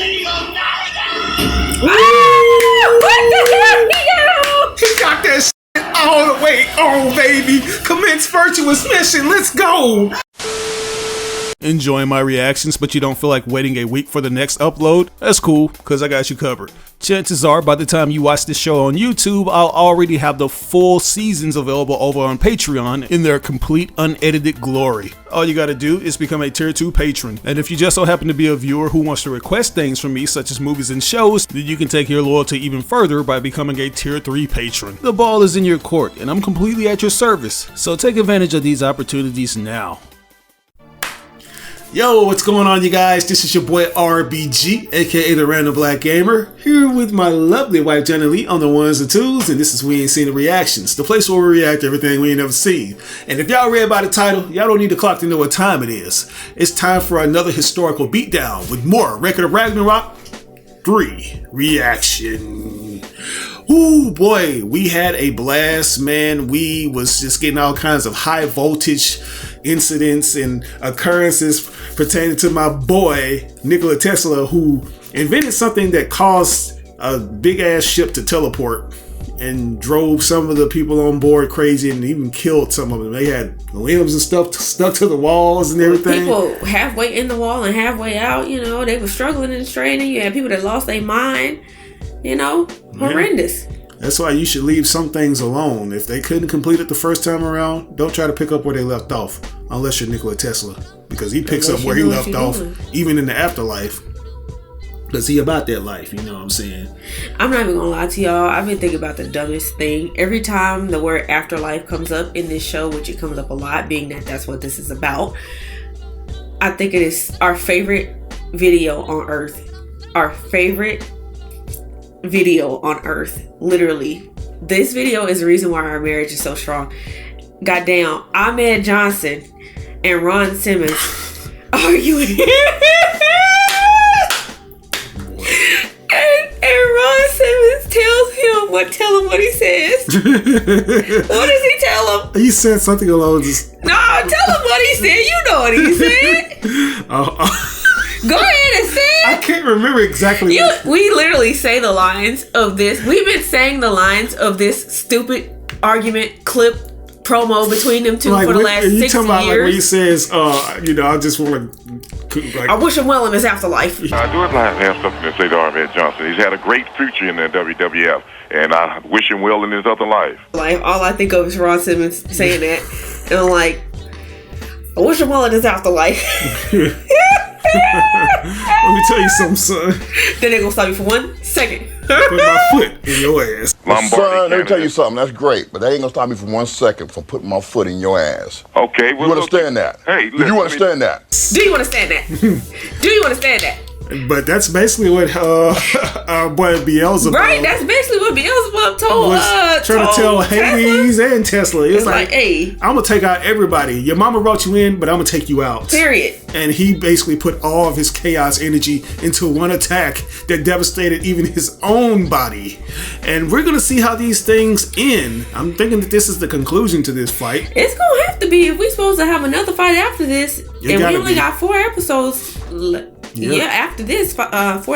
What the hell? He got that shit all the way on, baby. Commence virtuous mission. Let's go. Enjoying my reactions, but you don't feel like waiting a week for the next upload? That's cool, because I got you covered. Chances are, by the time you watch this show on YouTube, I'll already have the full seasons available over on Patreon in their complete unedited glory. All you gotta do is become a tier 2 patron. And if you just so happen to be a viewer who wants to request things from me, such as movies and shows, then you can take your loyalty even further by becoming a tier 3 patron. The ball is in your court, and I'm completely at your service. So take advantage of these opportunities now. Yo, what's going on, you guys? This is your boy RBG, aka the Random Black Gamer, here with my lovely wife Jenna Lee on the ones and twos, and this is Weaintseenit Reactions, the place where we react to everything we ain't never seen. And if y'all read by the title, y'all don't need the clock to know what time it is. It's time for another historical beatdown with more Record of Ragnarok 3 reaction. Ooh boy, we had a blast, man. We was just getting all kinds of high voltage incidents and occurrences pertaining to my boy Nikola Tesla, who invented something that caused a big ass ship to teleport and drove some of the people on board crazy and even killed some of them. They had limbs and stuff stuck to the walls and everything. People halfway in the wall and halfway out, you know, they were struggling and straining. You had people that lost their mind, you know, horrendous. Yeah. That's why you should leave some things alone. If they couldn't complete it the first time around, don't try to pick up where they left off, unless you're Nikola Tesla, because he picks up where he left off, even in the afterlife. Because he about that life, you know what I'm saying? I'm not even gonna lie to y'all. I've been thinking about the dumbest thing. Every time the word afterlife comes up in this show, which it comes up a lot, being that that's what this is about, I think it is our favorite video on Earth. Our favorite video on Earth. Literally. This video is the reason why our marriage is so strong. Goddamn, Ahmed Johnson and Ron Simmons arguing. And Ron Simmons tell him what he says. What does he tell him? He said something along this. No, tell him what he said. You know what he said. Go ahead and say it. I can't remember exactly. We literally say the lines of this. We've been saying the lines of this stupid argument clip promo between them two for the last 6 years. You talking about like when he says, you know, I just want to. Like, I wish him well in his afterlife. I do have something to say to Ahmed Johnson. He's had a great future in the WWF, and I wish him well in his other life. Like, all I think of is Ron Simmons saying that, and I'm like, I wish him well in his afterlife. Let me tell you something, son. Then they're gonna stop you for 1 second. Put my foot in your ass. Son, let me tell you something. That's great, but that ain't gonna stop me for 1 second from putting my foot in your ass. Okay, well, you understand that? Hey, do you understand that? Do you understand that? Do you understand that? But that's basically what our boy Beelzebub. Right, that's basically what Beelzebub told trying to tell Hades and Tesla. It's like, hey, I'm gonna take out everybody. Your mama brought you in, but I'm gonna take you out. Period. And he basically put all of his chaos energy into one attack that devastated even his own body. And we're gonna see how these things end. I'm thinking that this is the conclusion to this fight. It's gonna have to be if we're supposed to have another fight after this. And we only got 4 episodes left. Yeah, after this, 4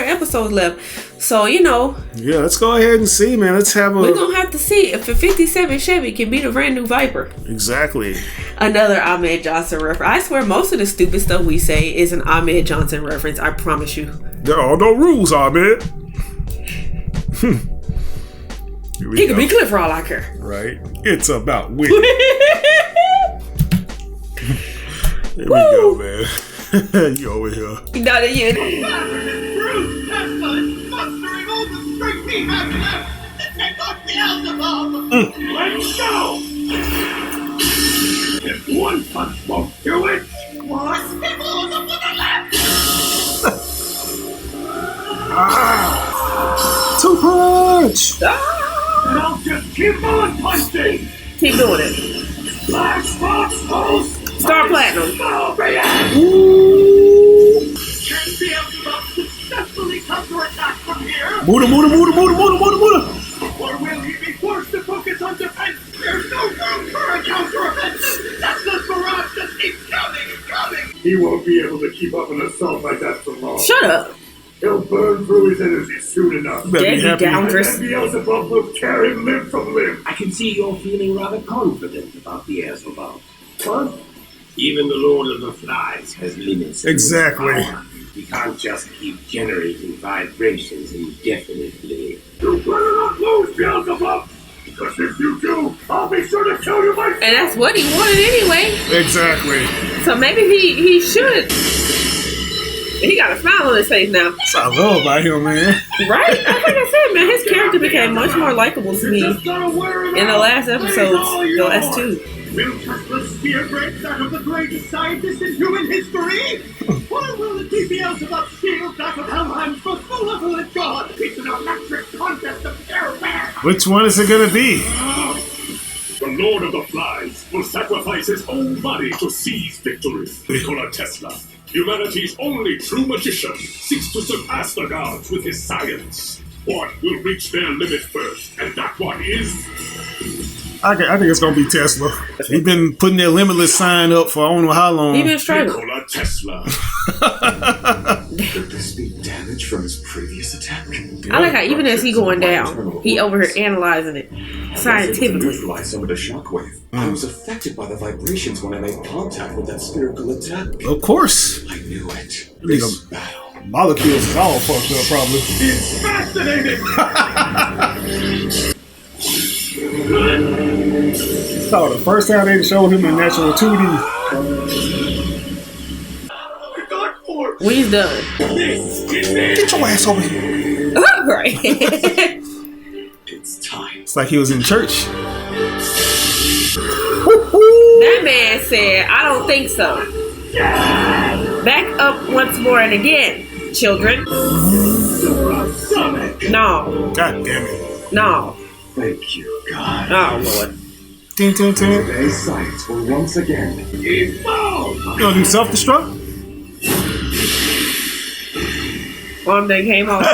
episodes left. So, you know. Yeah, let's go ahead and see, man. Let's have a... We're going to have to see if a 57 Chevy can beat a brand new Viper. Exactly. Another Ahmed Johnson reference. I swear most of the stupid stuff we say is an Ahmed Johnson reference. I promise you. There are no rules, Ahmed. He could be Cliff for all I care. Right. It's about winning. Here we go, man. You over here. Not a yet. Bruce Tesla is mustering all the strength he has left to take on Beelzebub. Let's go! If one punch won't do it, more Beelzebub with the left! Two punch! And I'll just keep on punching! Keep doing it. Black Fox host! Star Platinum. Ooh. Can Beelzebub successfully counterattack from here? Muda. Or will he be forced to focus on defense? There's no room for a counter-offensive! Tesla's barrage just keeps coming and coming! He won't be able to keep up an assault like that for long. Shut up. He'll burn through his energy soon enough. Deadly And downdrass. Beelzebub will tear him limb from limb. I can see you're feeling rather confident about the Beelzebub. What? Even the Lord of the Flies has limits to his Exactly. power. He can't just keep generating vibrations indefinitely. You better not lose, Beelzebub! Because if you do, I'll be sure to kill you myself! And that's what he wanted anyway. Exactly. So maybe he should. He got a smile on his face now. That's what I love about him, man. Right? Like I said, man, his character became much more likable to me in the last episodes, the last two. Will Tesla's spear break that of the greatest scientist in human history? Or will it be Beelzebub's shield that of Helheim's most malevolent god? It's an electric contest of terror. Which one is it gonna be? The Lord of the Flies will sacrifice his own body to seize victory. Nikola Tesla, humanity's only true magician, seeks to surpass the gods with his science. One will reach their limit first, and that one is... I think it's gonna be Tesla. He's been putting that limitless sign up for I don't know how long. He been struggling. Nikola Tesla. Could this be damage from his previous attack? I like how even as he going down, he over here analyzing it scientifically. Neutralize some of the shockwave. I was affected by the vibrations when I made contact with that spherical attack. Of course. I knew it. Nigga. This battle. Molecules is all fucked up, probably. It's fascinating! So the first time they showed him in natural 2D. Dark Force! We's done. This is it! Get your ass over here. Right. It's time. It's like he was in church. That man said, I don't think so. Back up once more and again, children. No. God damn it. No. Thank you, God. Oh, Lord. Ding, ding, ding. Today's science will once again evolve. You gonna do self-destruct? One thing came off.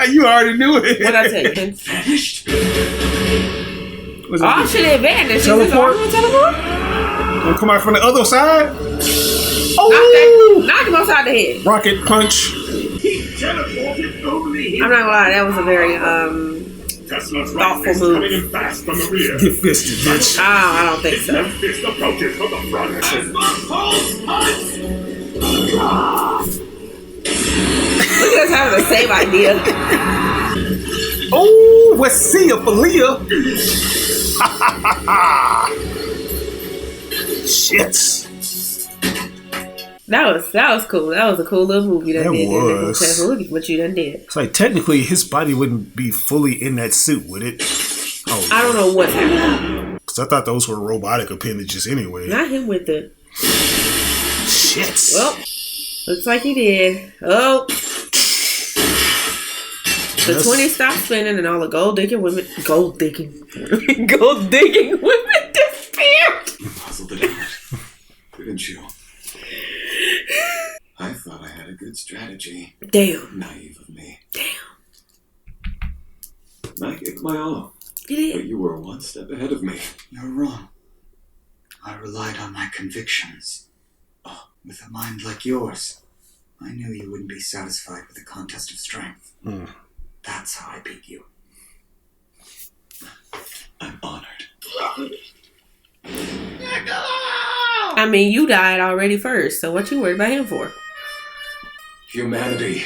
You already knew it. What'd I tell you? Vanished. Was it Oh, shit, it vanished. Teleport? Teleport? gonna come out from the other side? Knock him upside the head. Rocket punch. He teleported only I'm not gonna lie, that was a very, Tesla's right thoughtful fist move. coming in fast from the rear. Get fisted, bitch. I don't think His so. left fist approaches from the front. Look at us having the same idea. Oh, let's see ya, Falia. Shit. That was cool. That was a cool little movie that That did. was. Tesla. Look at what you done did. It's like technically his body wouldn't be fully in that suit, would it? Oh, I don't know what's happening. because I thought those were robotic appendages anyway. Not him with the. Shit. Well, looks like he did. Oh. The Yes. 20 stopped spinning and all the gold digging women disappeared. You puzzled it out, didn't you? I thought I had a good strategy. Damn. Naive of me. Damn. I gave my all, You but did. you were one step ahead of me. You're wrong. I relied on my convictions. Oh, with a mind like yours, I knew you wouldn't be satisfied with a contest of strength. That's how I beat you. I'm honored. I mean, you died already first, so what you worried about him for? Humanity.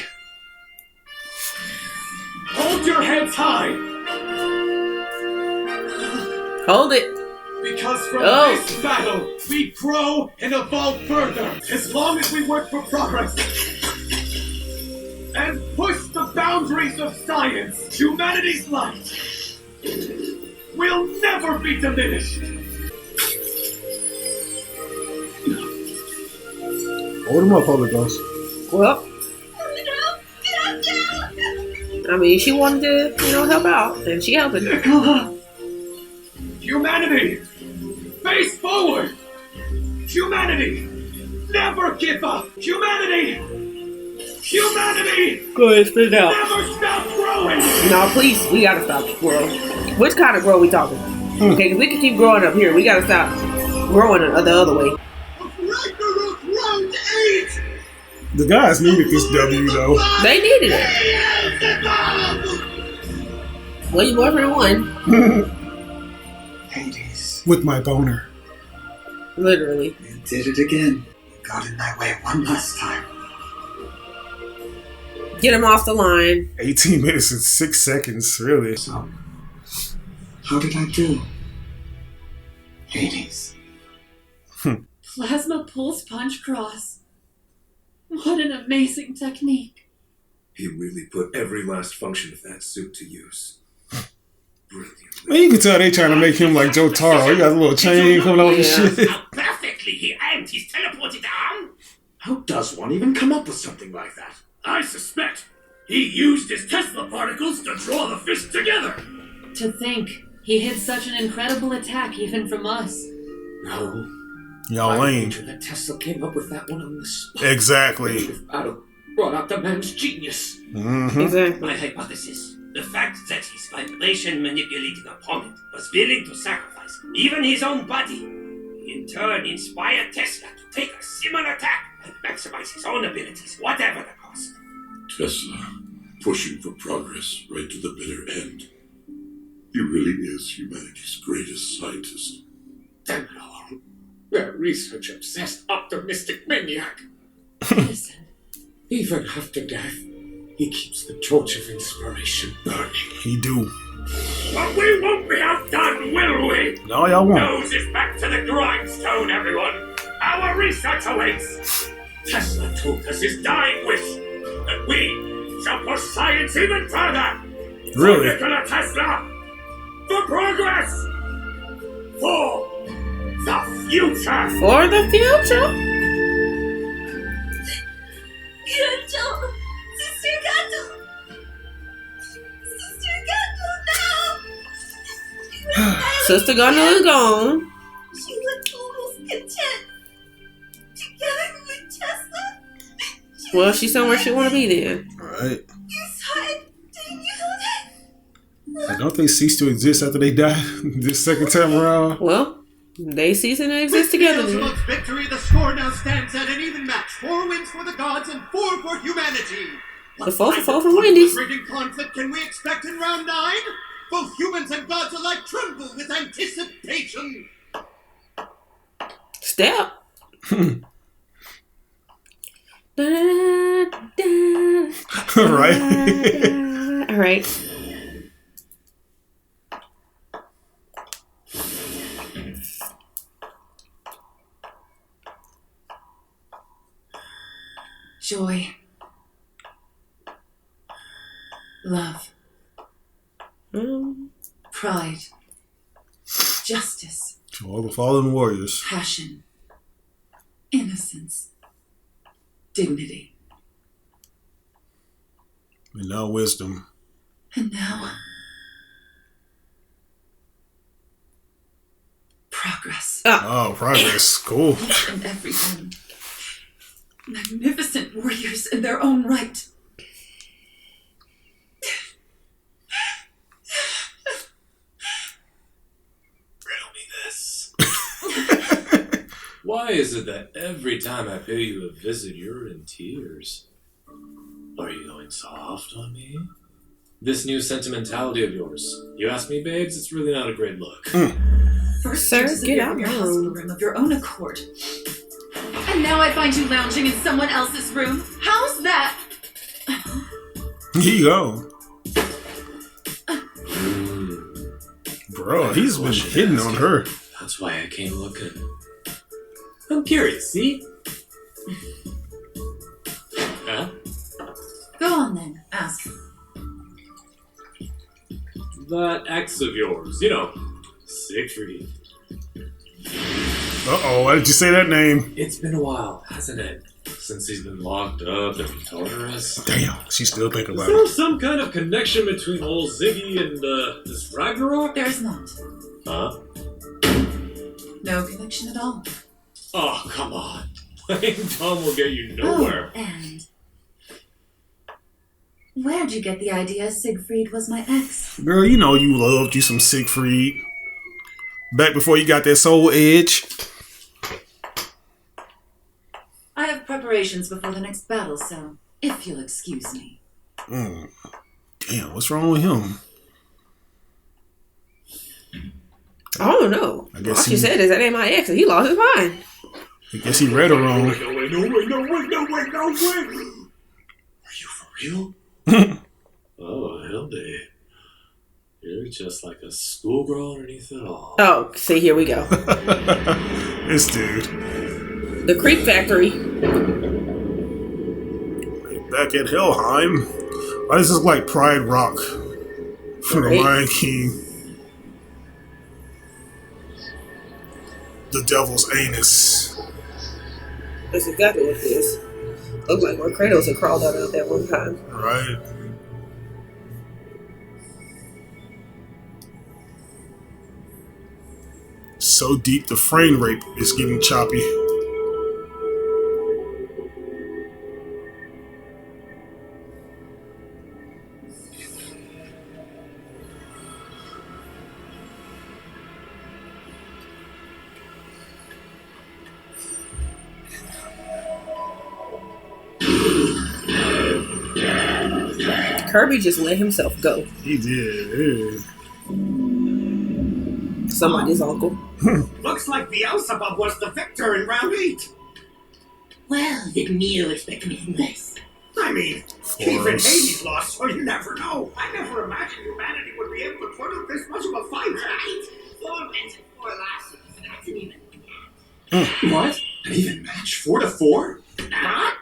Hold your heads high! Hold it. Because from Oh. this battle, we grow and evolve further as long as we work for progress. And push the boundaries of science. Humanity's light will never be diminished. Hold him up, Holy Ghost. Well, I mean, she wanted to, help out, and she helping. Humanity, face forward. Humanity, never give up. Humanity, Go ahead, spit it out. never stop growing. No, please, we gotta stop growing. Which kind of grow we talking? Okay, because we can keep growing up here. We gotta stop growing the other way. Ragnarok Round 8! The guys needed this W though. They needed it. Well, your boyfriend won. Hades. With my boner. Literally. You did it again. You got in my way one last time. Get him off the line. 18 minutes and 6 seconds, really. So, how did I do? Hades. Plasma pulse punch cross. What an amazing technique. He really put every last function of that suit to use. Brilliant. Man, you can tell they trying to make him like Joe Taro. He got a little chain coming off his shit. How perfectly he aimed his teleported arm! How does one even come up with something like that? I suspect he used his Tesla particles to draw the fist together! To think, he hid such an incredible attack even from us. No. Y'all lame. That Tesla came up with that one on the spot. Exactly. I'd have brought out the man's genius. Mm-hmm. Exactly. My hypothesis. The fact that his vibration manipulating opponent was willing to sacrifice even his own body, in turn inspired Tesla to take a similar attack and maximize his own abilities, whatever the cost. Tesla, pushing for progress right to the bitter end. He really is humanity's greatest scientist. Damn it all. A research-obsessed, optimistic maniac. Listen, Even after death, he keeps the torch of inspiration burning. He do. But we won't be outdone, will we? No, y'all won't. Nose is back to the grindstone, everyone. Our research awaits. Tesla told us his dying wish that we shall push science even further. Really? For Nikola Tesla. For progress. For the future. For the future? Sister Gato! Sister Gato, no! Sister Gunner is gone. She was almost content. Together with Tesla. Well, she's somewhere she want to be then. Right. You saw it, didn't you? And don't they cease to exist after they die this second time around? Well, they cease and exist together then. Ultimate victory, the score now stands at an even match. 4 wins for the gods and 4 for humanity. The 4 for 4 from Wendy's. What conflict can we expect in round 9? Both humans and gods alike tremble with anticipation. Step. Right. All right. Joy. Love. Pride. Justice. To all the fallen warriors. Passion. Innocence. Dignity. And now wisdom. And now... progress. Oh, progress. Cool. Each and every one. Magnificent warriors in their own right. Riddle me this. Why is it that every time I pay you a visit, you're in tears? Are you going soft on me? This new sentimentality of yours. You ask me, babes, it's really not a great look. First, Sir, you disappeared get out from your my hospital room. room of your own accord. And now I find you lounging in someone else's room. How's that? Here you go. Bro, he's been hitting on her. That's why I came looking. I'm curious, see? Huh? Go on then, ask. That ex of yours, you know, Siegfried. Uh-oh, why did you say that name? It's been a while, hasn't it? Since he's been locked up and torturous. Damn, she still thinking Is about there it. some kind of connection between old Ziggy and, this Ragnarok? There's not. Huh? No connection at all. Oh, come on. Playing dumb will get you nowhere. Oh, and... where'd you get the idea Siegfried was my ex? Girl, you know you loved you some Siegfried. Back before you got that soul edge. I have preparation preparations before the next battle, so if you'll excuse me. Damn, what's wrong with him? I don't know. I guess all she said is that ain't my ex, and he lost his mind. I guess he read her wrong. Wait. Are you for real? Oh, hell day. You're just like a schoolgirl underneath it all. Oh, see, here we go. This dude. The Creep Factory. Back at Helheim. Why does this look like Pride Rock from The Lion King? The Devil's Anus. That's exactly what it is. Looks like where Kratos had crawled out of that one time. Right. So deep the frame rate is getting choppy. Kirby just let himself go. He did. Somebody's uncle. Looks like Beelzebub was the victor in round 8. Well, didn't you expect anything less? I mean, even Hades lost, so you never know. I never imagined humanity would be able to put up this much of a fight. Right. 4 wins and 4 losses. That's an even match. What? An even match? 4-4? Huh?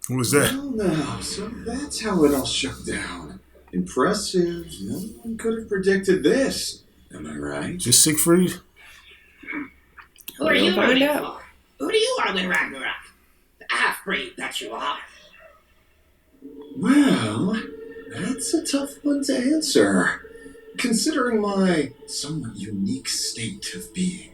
What was that? Well, now, so that's how it all shook down. Impressive. No one could have predicted this. Am I right? Just Siegfried? Who are you Find rooting out. for? Who do you want to win Ragnarok? The half-breed that you are. Well, that's a tough one to answer, considering my somewhat unique state of being.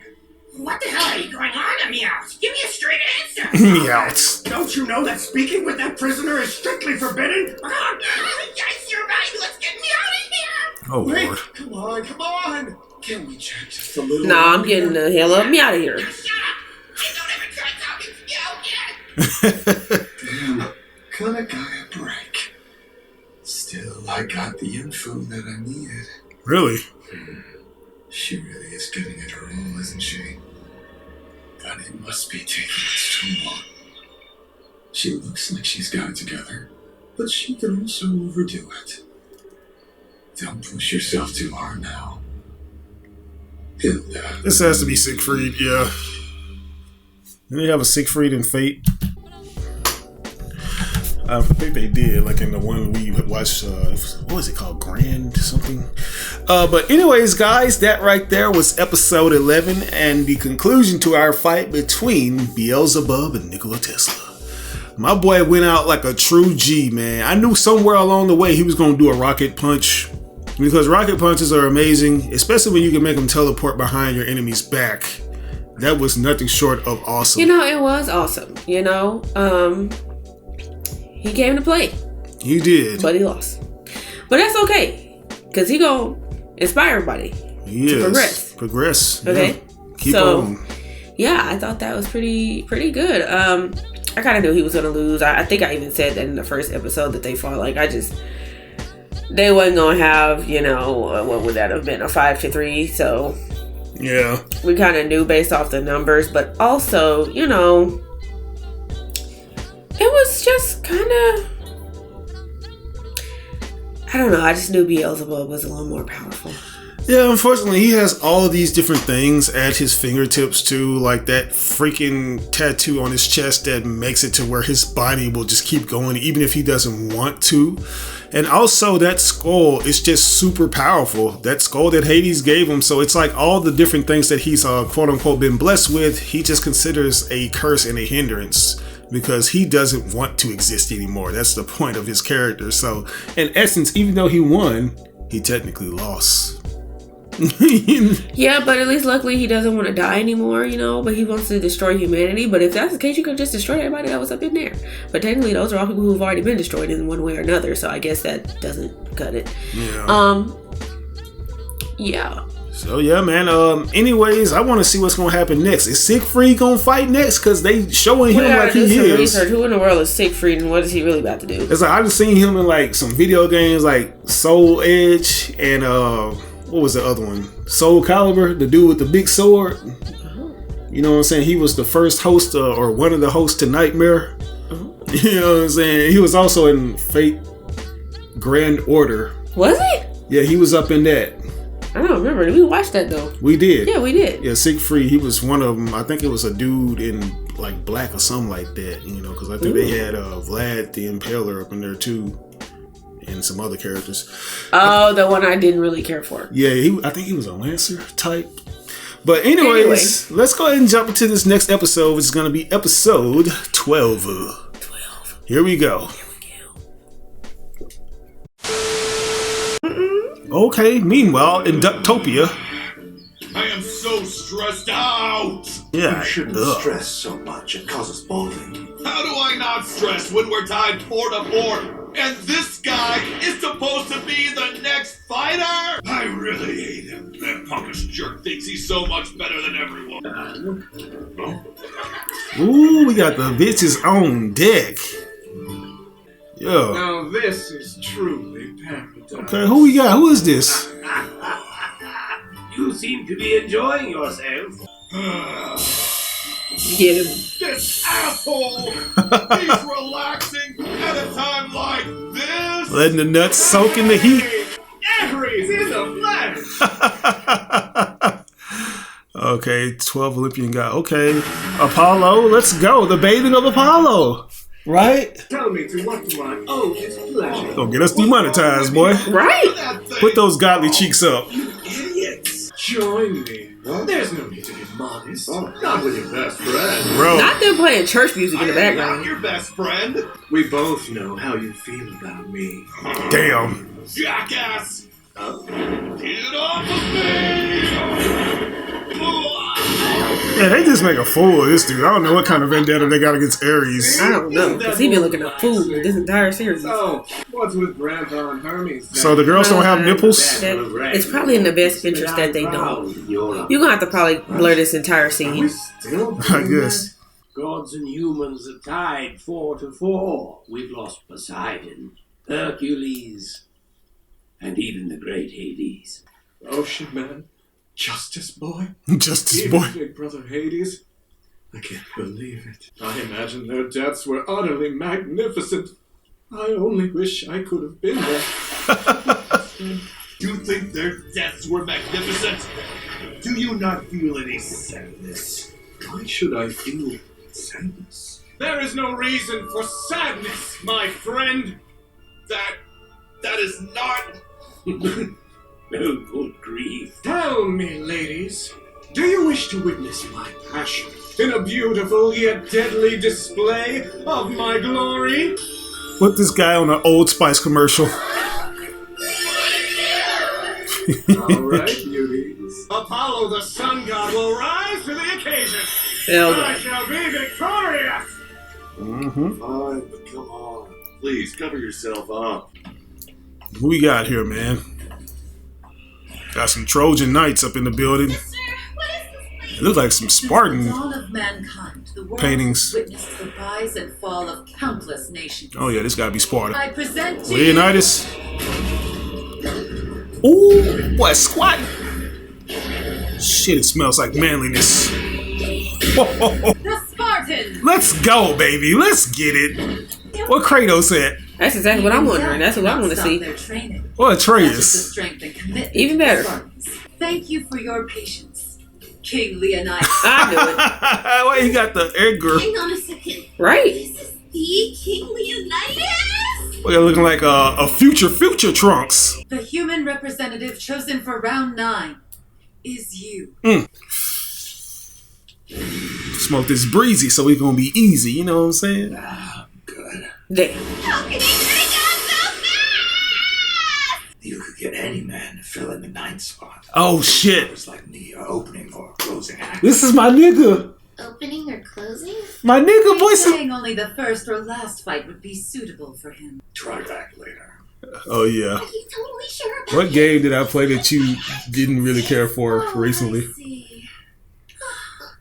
What the hell are you going on, Meowth? Give me a straight answer. Meowth. Don't you know that speaking with that prisoner is strictly forbidden? Yes, you're right. Let's get me out of here. Oh, Wait, Lord. come on. Can we chat just a little? Nah, I'm getting the hell up. Me out of here. Shut up. I don't ever try talking to me again. Damn, cut a guy a break. Still, I got the info that I needed. Really? She really is giving it her all, isn't she? But it must be taking its toll. She looks like she's got it together, but she can also overdo it. Don't push yourself too hard now. Hilda. This has to be Siegfried, yeah. Did they have a Siegfried in Fate? I think they did, like in the one we watched, what was it called? Grand something? But anyways, guys, that right there was episode 11 and the conclusion to our fight between Beelzebub and Nikola Tesla. My boy went out like a true G, man. I knew somewhere along the way he was going to do a rocket punch, because rocket punches are amazing, especially when you can make them teleport behind your enemy's back. That was nothing short of awesome. You know, it was awesome. You know, he came to play. He did. But he lost. But that's okay, because he gonna inspire everybody to progress. Okay? Yeah. Keep on. Yeah, I thought that was pretty good. I kind of knew he was gonna lose. I think I even said that in the first episode that they fought. Like, they wasn't gonna have, you know, what would that have been, a 5-3? So yeah, we kind of knew based off the numbers, but also, you know, it was just kind of, I don't know. I just knew Beelzebub was a little more powerful. Yeah, unfortunately, he has all of these different things at his fingertips too, like that freaking tattoo on his chest that makes it to where his body will just keep going even if he doesn't want to. And also that skull is just super powerful. That skull that Hades gave him. So it's like all the different things that he's quote unquote been blessed with, he just considers a curse and a hindrance, because he doesn't want to exist anymore. That's the point of his character. So in essence, even though he won, he technically lost. Yeah, but at least luckily he doesn't want to die anymore, you know, but he wants to destroy humanity. But if that's the case, you could just destroy everybody that was up in there. But technically those are all people who've already been destroyed in one way or another, so I guess that doesn't cut it. Yeah. Yeah. So yeah, man. Anyways, I want to see what's gonna happen next. Is Siegfried gonna fight next? Cause they showing him like he is. Research. Who in the world is Siegfried and what is he really about to do? It's like I just seen him in like some video games like Soul Edge and what was the other one? Soul Calibur, the dude with the big sword. You know what I'm saying? He was the first host or one of the hosts to Nightmare. You know what I'm saying? He was also in Fate Grand Order. Was he? Yeah, he was up in that. I don't remember. We watched that though. We did. Yeah, we did. Yeah, Siegfried, he was one of them. I think it was a dude in like black or something like that, you know, because I think they had Vlad the Impaler up in there too, and some other characters. Oh, the one I didn't really care for. Yeah, I think he was a Lancer type. But anyways, let's go ahead and jump into this next episode, which is going to be episode 12. Here we go. Okay, meanwhile, in Ducktopia. I am so stressed out! Yeah. You shouldn't stress so much. It causes balding. How do I not stress when we're tied port to port? And this guy is supposed to be the next fighter? I really hate him. That punkish jerk thinks he's so much better than everyone. Ooh, we got the bitches on deck. Yeah. Now this is truly paradise. Okay, who we got? Who is this? You seem to be enjoying yourself. Get him. This asshole! He's relaxing at a time like this! Letting the nuts soak in the heat. Ares in the flesh! Okay, 12 Olympian guy. Okay, Apollo, let's go. The bathing of Apollo. Right? Tell me to what do I owe this pleasure? Don't get us demonetized, boy. Right? Put those godly cheeks up. Idiots! Join me. There's no need to be modest. Not with your best friend. Bro. Not them playing church music in the background. Not your best friend. We both know how you feel about me. Damn. Jackass! Get off of me! Yeah, they just make a fool of this dude. I don't know what kind of vendetta they got against Ares. I don't know, because he been looking a fool this entire series. So, what's with Grandpa and Hermes? So the girls don't have nipples? It's probably in the best interest that they don't. You're going to have to probably blur this entire scene. I guess. Gods and humans are tied 4-4. We've lost Poseidon, Hercules, and even the great Hades. Ocean Man, Justice Boy, Justice even Boy, Big Brother Hades. I can't believe it. I imagine their deaths were utterly magnificent. I only wish I could have been there. You think their deaths were magnificent? Do you not feel any sadness? Why should I feel sadness? There is no reason for sadness, my friend. That is not... Oh, good grief. Tell me, ladies, do you wish to witness my passion in a beautiful yet deadly display of my glory? put this guy on an Old Spice commercial. Alright, beauties. Apollo the sun god will rise to the occasion. I shall be victorious! Fine, but come on. Please, cover yourself up. Who we got here, man? Got some Trojan Knights up in the building. It looks like some Spartan All of mankind, the world paintings. witnessed the rise and fall of countless nations. Oh yeah, this gotta be Sparta. I present to Leonidas. Ooh, what squat? Shit, it smells like manliness. the Spartans. Let's go, baby. Let's get it. What Kratos at? That's exactly what I'm wondering. That's what I want to see. What Atreus? The strength and commitment Even better. of the Spartans. Thank you for your patience, King Leonidas. I knew it. Why you got the Edgar? Hang on a second. Right. This is the King Leonidas? Well, you're looking like a future Trunks. The human representative chosen for round 9 is you. Smoke this breezy so it's gonna be easy, you know what I'm saying? Good. Damn. How can you drink out so fast? You could get any man to fill in the 9th spot. Oh shit. It's like the opening or closing act. This is my nigga. Opening or closing? My nigga, boy. He's saying only the first or last fight would be suitable for him. Try back later. Oh yeah. Are you totally sure about What game did I play that you didn't really care for recently?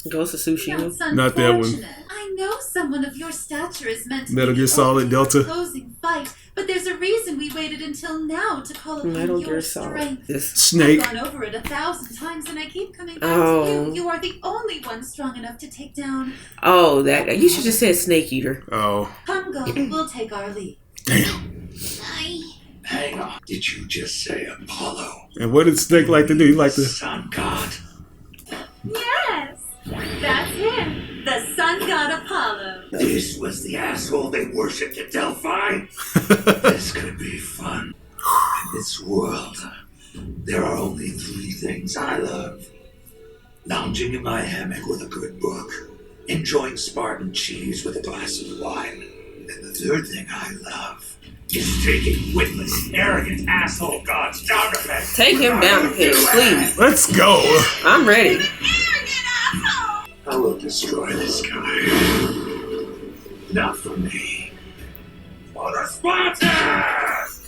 Ghost of Tsushima. Not that one. I know someone of your stature is meant to Metal be Gear Solid Delta. closing fight, but there's a reason we waited until now to call upon Metal your Gear strength. Solid. Snake. I've gone over it 1,000 times and I keep coming back to Oh. you. You are the only one strong enough to take down. Oh, that guy. You should just said Snake Eater. Oh. Come go, we'll take our lead. Hang on. Did you just say Apollo? And what did Snake like to do? He like to... Sun God. Yes, that's him. The sun god Apollo. This was the asshole they worshipped at Delphi? This could be fun. In this world, there are only 3 things I love. Lounging in my hammock with a good book. Enjoying Spartan cheese with a glass of wine. And the 3rd thing I love is taking witless, arrogant asshole gods down to bed. Take him down a peg, please. Let's go. I'm ready. I will destroy this guy. Not for me. For the Spartans!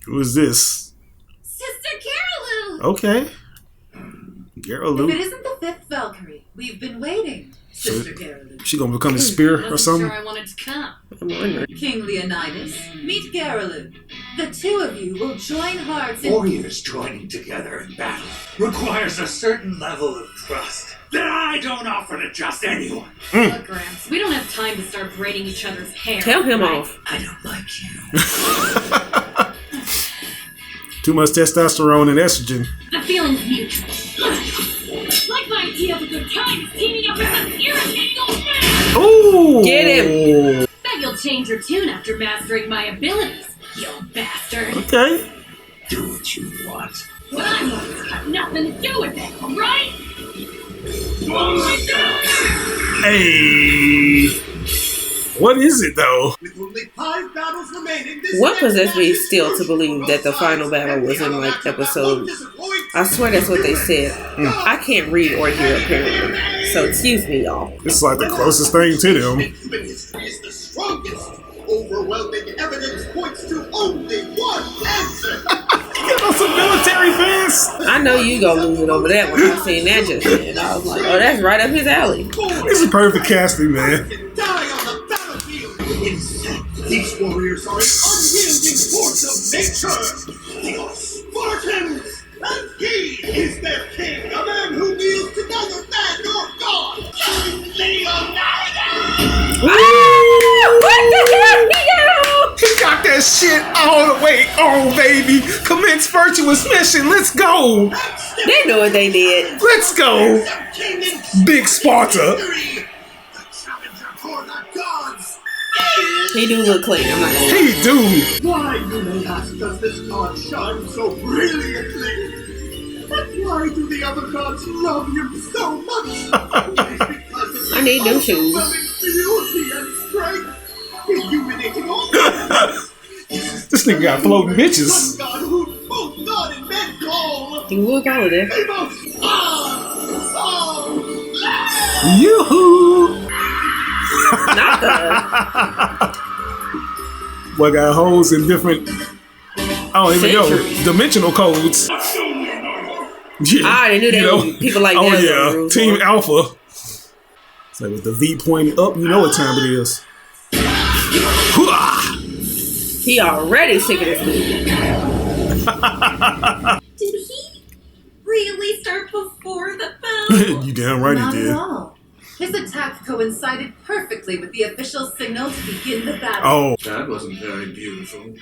Who is this? Sister Carolou! Okay. If Carolou. it isn't the 5th Valkyrie, we've been waiting. Sister Carolou. She gonna become a spear or something? Sure I wanted to come. I'm wondering. King Leonidas, meet Carolou. The 2 of you will join hearts in... Warriors joining together in battle requires a certain level of trust that I don't offer to just anyone. Look, Gramps, we don't have time to start braiding each other's hair. Tell him off. I don't like you. Too much testosterone and estrogen. The feeling's mutual. Like my idea of a good time is teaming up with some irritating old man. Ooh! Get him. Bet you'll change your tune after mastering my abilities, you old bastard. Okay. Do what you want. What I want has got nothing to do with it, alright? Oh my god! Hey. What is it though? With only 5 battles remaining, this What possessed me still to believe that the final battle was in like episode? I swear that's what they said. I can't read or hear apparently. So excuse me, y'all. It's like the closest thing to them. Human history is the strongest. Overwhelming evidence points to only one answer. Get on some military fans. I know you gonna lose it over that when I seen that just then. I was like, oh, that's right up his alley. This is perfect casting, man. Die on the battlefield. Instead, these warriors are an unyielding force of nature. They are Spartans. And he is their king, a man who kneels to neither man nor God. Leonidas! What the hell? He got that shit all the way on, baby. Commence virtuous mission. Let's go. They knew what they did. Let's go. Big Sparta. He do look clean. I'm not gonna lie. He do. Why, you may ask, does this god shine so brilliantly? And why do the other gods love him so much? I need new shoes. Beauty and strength, illuminating all gods. This nigga got floating bitches. One god who both God and men call. You look all of that. Yoo-hoo. Not the. What got holes in different, I don't even know, dimensional codes. Yeah, I knew that was people like oh that. yeah, Team Alpha. It's like with the V pointing up, you know what time it is. He already sick of this movie. Did he really start before the bell? You damn right Not he did. at all. His attack coincided perfectly with the official signal to begin the battle. Oh. That wasn't very beautiful.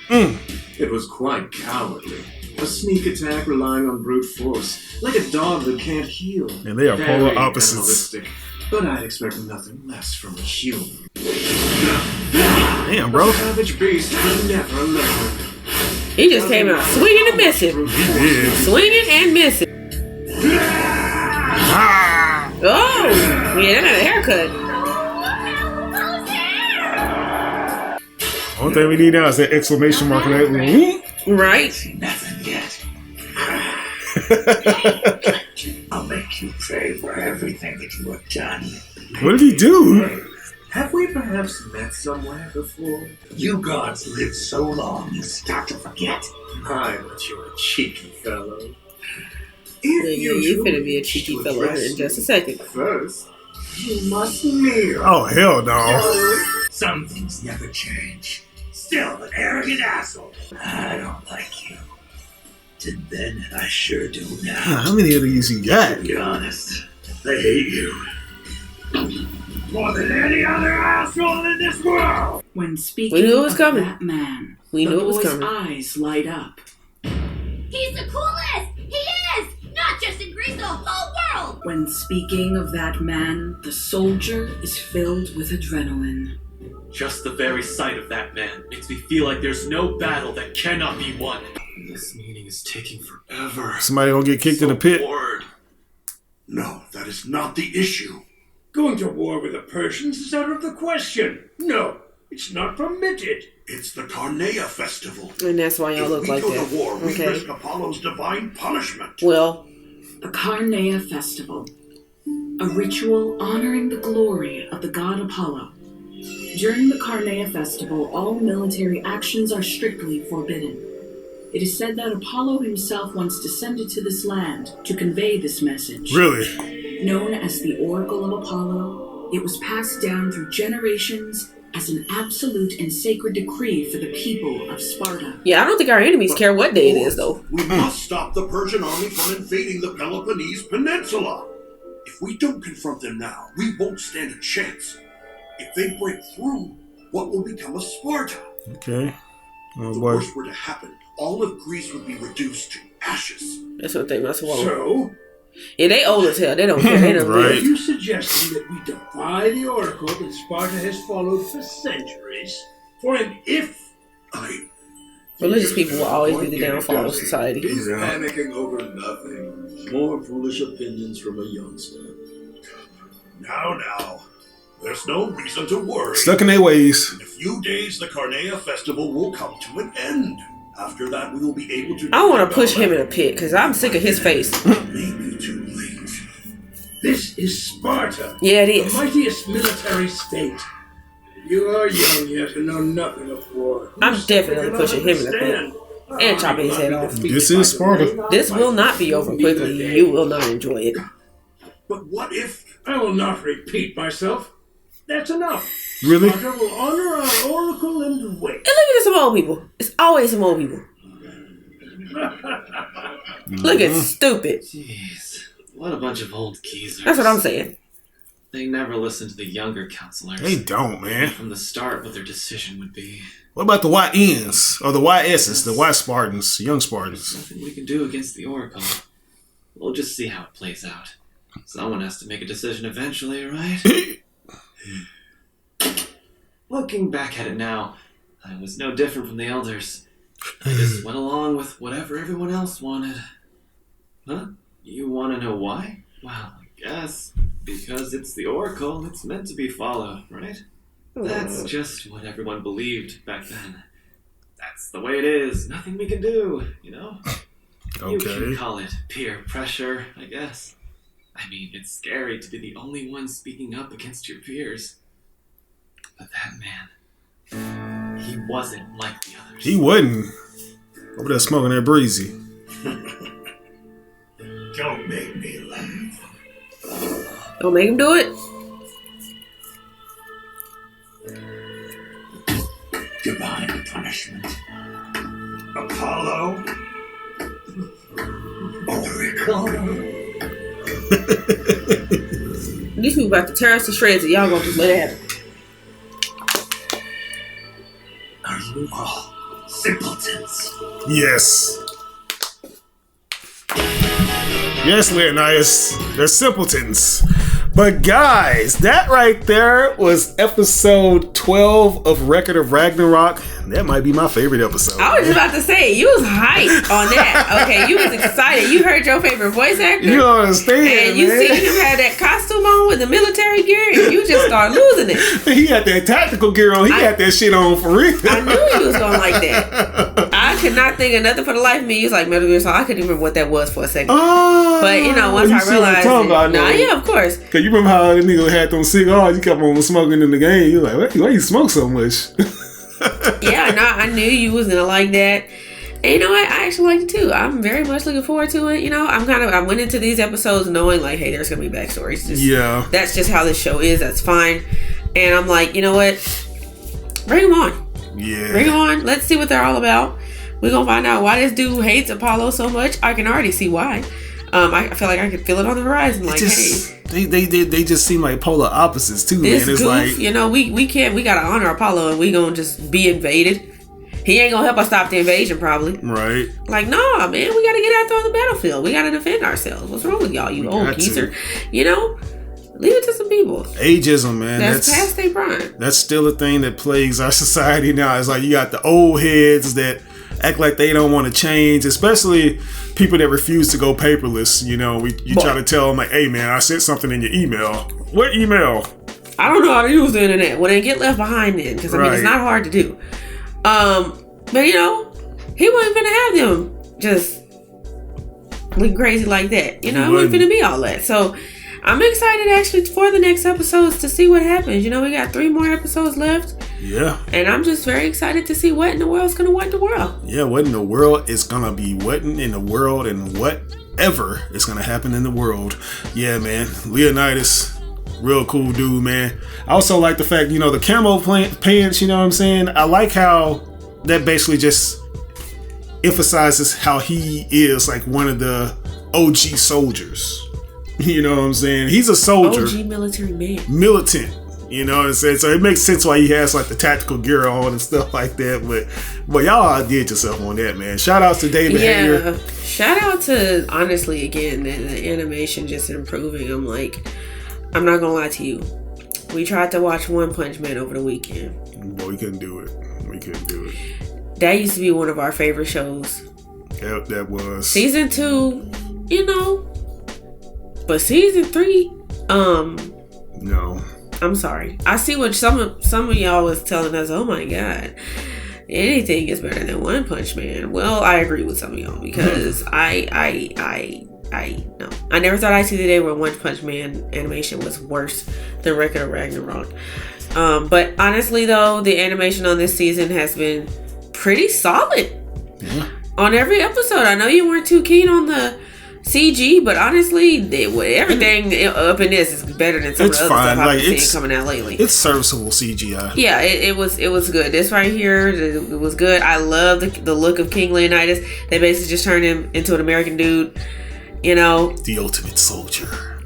It was quite cowardly. A sneak attack relying on brute force, like a dog that can't heal. And they are polar Very opposites. animalistic. But I'd expect nothing less from a human. Damn, bro. A savage beast would never learn. He just came out swinging and missing. He did. Swinging and missing. Oh, yeah, that had a haircut. Only thing we need now is that exclamation mark in that room. Right. Nothing yet. I'll make you pay for everything that you have done. What did he do? Have we perhaps met somewhere before? You gods live so long, you start to forget. My, but you're a cheeky fellow. You're finna be a cheeky fellow in just a second. First, you must kneel. Oh, hell no. Some things never change. Still an arrogant asshole. I don't like you. Did then, and I sure do now. How many of these you got? To be honest, I hate you. More than any other asshole in this world. When speaking We knew it was of coming. that man, We the knew it was boy's coming. eyes light up. He's the coolest! He is! Not just in Greece, the whole world! When speaking of that man, the soldier is filled with adrenaline. Just the very sight of that man makes me feel like there's no battle that cannot be won. This meeting is taking forever. Somebody gonna get kicked in the pit. Bored. No, that is not the issue. Going to war with the Persians is out of the question. No, it's not permitted. It's the Carnea festival. And that's why y'all look like If we go that. to war, we Okay. risk Apollo's divine punishment. Well, The Carnea Festival, a ritual honoring the glory of the god Apollo. During the Carnea Festival, all military actions are strictly forbidden. It is said that Apollo himself once descended to this land to convey this message. Really? Known as the Oracle of Apollo, it was passed down through generations as an absolute and sacred decree for the people of Sparta. yeah, I don't think our enemies care what day it is, though. We must stop the Persian army from invading the Peloponnese Peninsula. If we don't confront them now, we won't stand a chance. If they break through, what will become of Sparta? Okay. Oh, If the boy. worst were to happen, all of Greece would be reduced to ashes. That's what they must want. So, Yeah, they old as hell. They don't care. They don't Right. are live. you suggesting that we defy the oracle that Sparta has followed for centuries? For an if I... Religious people will always be the downfall of society. He's panicking over nothing. More foolish opinions from a youngster. Now, there's no reason to worry. Stuck in their ways. In a few days, the Carnea festival will come to an end. After that, we will be able to... I don't want to push him in a pit because I'm sick of his face. Maybe too late. This is Sparta. Yeah, it is. The mightiest military state. You are young yet and know nothing of war. I'm definitely pushing him in the pit and chopping his head off. This is Sparta. This will not be over quickly. You will not enjoy it. But what if... I will not repeat myself. That's enough. Really? Sparta will honor our oracle and wait. And look at some old people. It's always some old people. Look at stupid. Jeez, what a bunch of old geezers. That's what I'm saying. They never listen to the younger counselors. They don't, man. From the start, what their decision would be. What about the YNs? Or the YSs, the Y Spartans, young Spartans? Nothing we can do against the Oracle. We'll just see how it plays out. Someone has to make a decision eventually, right? Looking back at it now, I was no different from the elders. I just went along with whatever everyone else wanted. Huh? You want to know why? Well, I guess because it's the Oracle, it's meant to be followed, right? That's just what everyone believed back then. That's the way it is. Nothing we can do, you know? Okay. You can call it peer pressure, I guess. I mean, it's scary to be the only one speaking up against your peers. But that man, he wasn't like the others. He wasn't. Over there smoking that breezy. Don't make me laugh. Don't make him do it. Divine punishment. Apollo. Oracle. These people about to tear us to shreds and y'all gonna just let it happen. Are you all simpletons? Yes. Yes, Leonidas. They're simpletons. But guys, that right there was episode 12 of Record of Ragnarok. That might be my favorite episode. I was just about to say, you was hyped on that. Okay, you was excited. You heard your favorite voice actor. You don't understand, and you man. seen him have that costume on with the military gear, and you just start losing it. He had that tactical gear on. He had that shit on for real. I knew he was going like that. I could not think of nothing for the life of me. It's like Metal Gear Solid. I couldn't even remember what that was for a second. Oh, but once I realized yeah, of course. Cause you remember how the nigga had them cigars, you kept on smoking in the game. You're like, why you smoke so much? Yeah, no, I knew you was gonna like that. And you know what? I actually liked it too. I'm very much looking forward to it. I went into these episodes knowing like, hey, there's gonna be backstories. That's just how this show is. That's fine. And I'm like, you know what? Bring them on. Yeah. Bring them on. Let's see what they're all about. We're gonna find out why this dude hates Apollo so much. I can already see why. I feel like I could feel it on the horizon. Like, hey, they just seem like polar opposites too, this man. It's goof, like, we gotta honor Apollo, and we gonna just be invaded. He ain't gonna help us stop the invasion, probably. Right. Like, nah, man, we gotta get out there on the battlefield. We gotta defend ourselves. What's wrong with y'all, you old geezer? Leave it to some people. Ageism, man. That's past their prime. That's still a thing that plagues our society now. It's like you got the old heads that act like they don't want to change, especially people that refuse to go paperless. You try to tell them like, hey, man, I sent something in your email. What email? I don't know how to use the internet. Well, then get left behind then, because it's not hard to do. But he wasn't gonna have them just looking crazy like that. It wasn't gonna be all that. So I'm excited actually for the next episodes to see what happens. We got 3 more episodes left. Yeah. And I'm just very excited to see what in the world's gonna what in the world. Yeah, what in the world is gonna be what in the world, and whatever is gonna happen in the world. Yeah, man. Leonidas, real cool dude, man. I also like the fact, the camo pants, you know what I'm saying? I like how that basically just emphasizes how he is like one of the OG soldiers. You know what I'm saying? He's a soldier. OG military man. Militant. You know what I'm saying? So it makes sense why he has like the tactical gear on and stuff like that. But y'all did yourself on that, man. Shout outs to David Hayer. Shout out to, honestly, again, the animation just improving. I'm not gonna lie to you. We tried to watch One Punch Man over the weekend. But we couldn't do it. That used to be one of our favorite shows. Yep, that was. Season 2, but season 3, no. I'm sorry. I see what some of y'all was telling us. Oh my god, anything is better than One Punch Man. Well, I agree with some of y'all because I no. I never thought I'd see the day where One Punch Man animation was worse than Record of Ragnarok. But honestly, though, the animation on this season has been pretty solid. Yeah. On every episode. I know you weren't too keen on the CG, but honestly, everything up in this is better than some of the other stuff I've been seeing coming out lately. It's serviceable CGI. Yeah, it was good. This right here, it was good. I love the look of King Leonidas. They basically just turned him into an American dude. The ultimate soldier.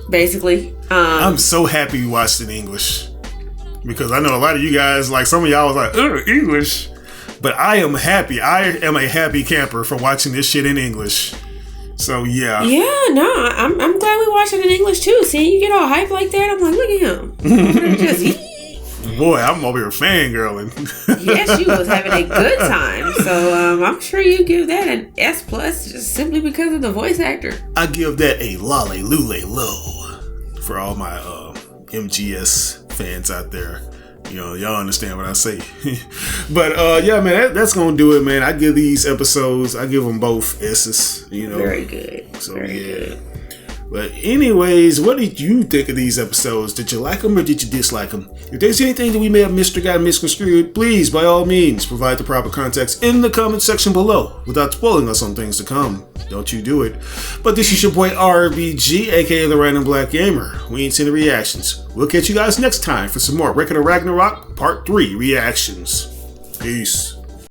Basically. I'm so happy you watched it in English. Because I know a lot of you guys, like some of y'all was like, English. But I am happy. I am a happy camper for watching this shit in English. So yeah. Yeah, no, I'm glad we watched it in English too. Seeing you get all hype like that, I'm like, look at him. Boy, I'm over here fangirling. Yes, you was having a good time. So I'm sure you give that an S+ just simply because of the voice actor. I give that a lolly lule low for all my MGS fans out there. Y'all understand what I say. But yeah, man, that's gonna do it, man. I give these episodes, I give them both S's. Very good. So good. But anyways, what did you think of these episodes? Did you like them or did you dislike them? If there's anything that we may have missed or got misconstrued, please, by all means, provide the proper context in the comment section below without spoiling us on things to come. Don't you do it. But this is your boy RBG, aka the Random Black Gamer. Weaintseenit Reactions. We'll catch you guys next time for some more Record of Ragnarok Part 3 reactions. Peace.